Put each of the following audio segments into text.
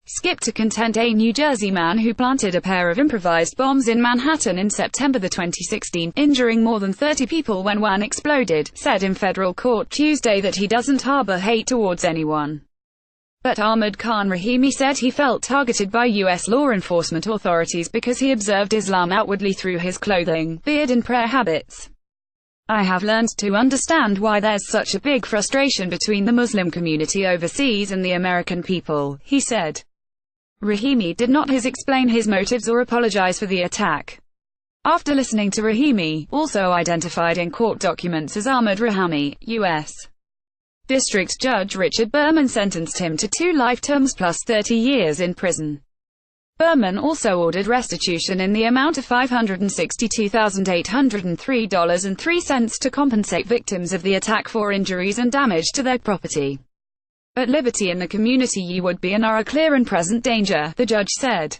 skip to content a New Jersey man who planted a pair of improvised bombs in Manhattan in September 2016, injuring more than 30 people when one exploded, said in federal court Tuesday that he doesn't harbor hate towards anyone. But Ahmad Khan Rahimi said he felt targeted by U.S. law enforcement authorities because he observed Islam outwardly through his clothing, beard and prayer habits. I have learned to understand why there's such a big frustration between the Muslim community overseas and the American people, he said. Rahimi did not explain his motives or apologize for the attack. After listening to Rahimi, also identified in court documents as Ahmad Rahami, U.S. District Judge Richard Berman sentenced him to 2 life terms plus 30 years in prison. Berman also ordered restitution in the amount of $562,803.03 to compensate victims of the attack for injuries and damage to their property. At liberty in the community you would be and are a clear and present danger, the judge said.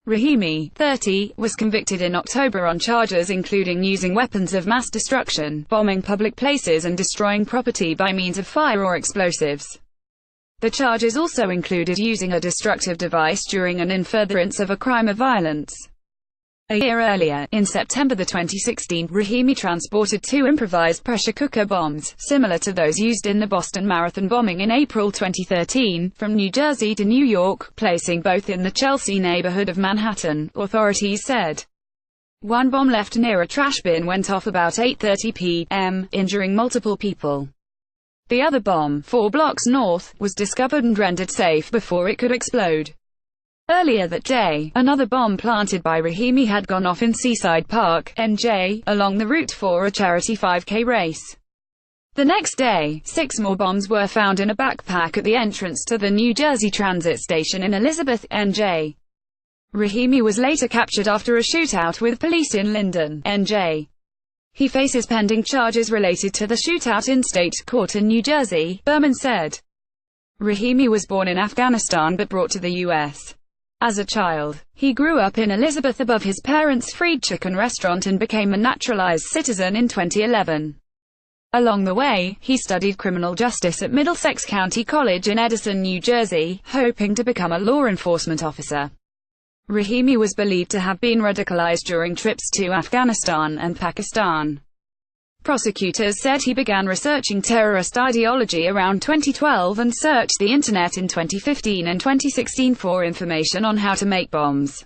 Rahimi, 30, was convicted in October on charges including using weapons of mass destruction, bombing public places and destroying property by means of fire or explosives. The charges also included using a destructive device during and in furtherance of a crime of violence. A year earlier, in September 2016, Rahimi transported 2 improvised pressure cooker bombs, similar to those used in the Boston Marathon bombing in April 2013, from New Jersey to New York, placing both in the Chelsea neighborhood of Manhattan, authorities said. One bomb left near a trash bin went off about 8:30 p.m., injuring multiple people. The other bomb, 4 blocks north, was discovered and rendered safe before it could explode. Earlier that day, another bomb planted by Rahimi had gone off in Seaside Park, NJ, along the route for a charity 5K race. The next day, 6 more bombs were found in a backpack at the entrance to the New Jersey Transit station in Elizabeth, NJ. Rahimi was later captured after a shootout with police in Linden, NJ. He faces pending charges related to the shootout in state court in New Jersey, Berman said. Rahimi was born in Afghanistan but brought to the U.S. As a child, he grew up in Elizabeth above his parents' fried chicken restaurant and became a naturalized citizen in 2011. Along the way, he studied criminal justice at Middlesex County College in Edison, New Jersey, hoping to become a law enforcement officer. Rahimi was believed to have been radicalized during trips to Afghanistan and Pakistan. Prosecutors said he began researching terrorist ideology around 2012 and searched the internet in 2015 and 2016 for information on how to make bombs.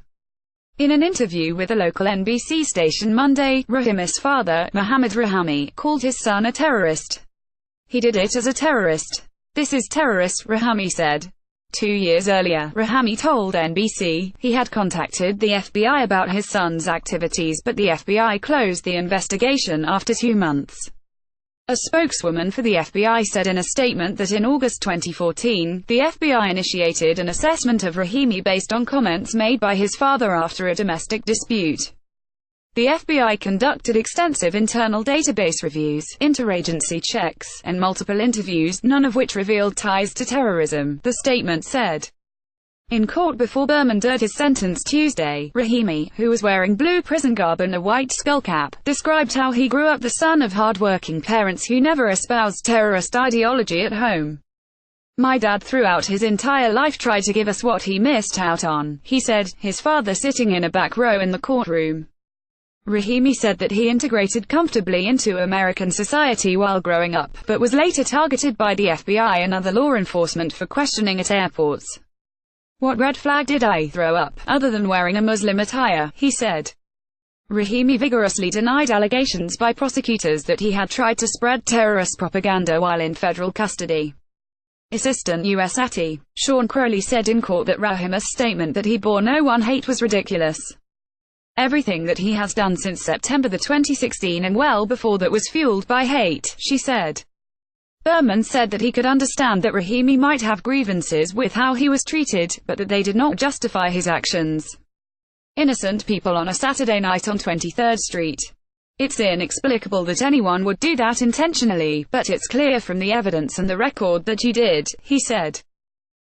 In an interview with a local NBC station Monday, Rahimi's father, Mohammed Rahami, called his son a terrorist. He did it as a terrorist. This is terrorist, Rahami said. 2 years earlier, Rahami told NBC, he had contacted the FBI about his son's activities but the FBI closed the investigation after 2 months. A spokeswoman for the FBI said in a statement that in August 2014, the FBI initiated an assessment of Rahimi based on comments made by his father after a domestic dispute. The FBI conducted extensive internal database reviews, interagency checks, and multiple interviews, none of which revealed ties to terrorism, the statement said. In court before Berman did his sentence Tuesday, Rahimi, who was wearing blue prison garb and a white skullcap, described how he grew up the son of hard-working parents who never espoused terrorist ideology at home. My dad throughout his entire life tried to give us what he missed out on, he said, his father sitting in a back row in the courtroom. Rahimi said that he integrated comfortably into American society while growing up, but was later targeted by the FBI and other law enforcement for questioning at airports. What red flag did I throw up, other than wearing a Muslim attire, he said. Rahimi vigorously denied allegations by prosecutors that he had tried to spread terrorist propaganda while in federal custody. Assistant U.S. Attorney Sean Crowley said in court that Rahimi's statement that he bore no one hate was ridiculous. Everything that he has done since September 2016 and well before that was fueled by hate, she said. Berman said that he could understand that Rahimi might have grievances with how he was treated, but that they did not justify his actions. Innocent people on a Saturday night on 23rd Street. It's inexplicable that anyone would do that intentionally, but it's clear from the evidence and the record that you did, he said.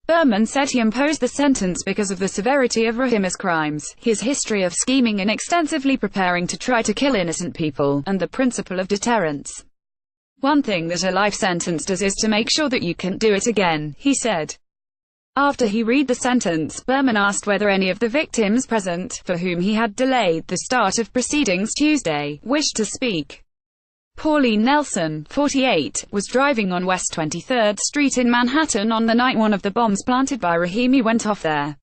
Berman said he imposed the sentence because of the severity of Rahimi's crimes, his history of scheming and extensively preparing to try to kill innocent people, and the principle of deterrence. One thing that a life sentence does is to make sure that you can't do it again, he said. After he read the sentence, Berman asked whether any of the victims present, for whom he had delayed the start of proceedings Tuesday, wished to speak. Pauline Nelson, 48, was driving on West 23rd Street in Manhattan on the night one of the bombs planted by Rahimi went off there.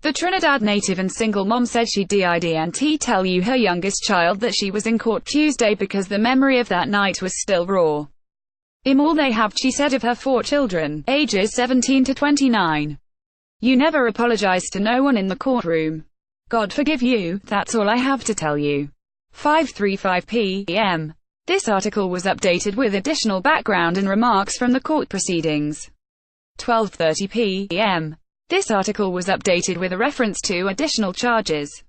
The Trinidad native and single mom said she didn't tell her youngest child that she was in court Tuesday because the memory of that night was still raw. "I'm all they have," she said of her 4 children, ages 17 to 29. "You never apologize to no one in the courtroom. God forgive you, that's all I have to tell you." 5:35 p.m. This article was updated with additional background and remarks from the court proceedings. 12:30 p.m. This article was updated with a reference to additional charges.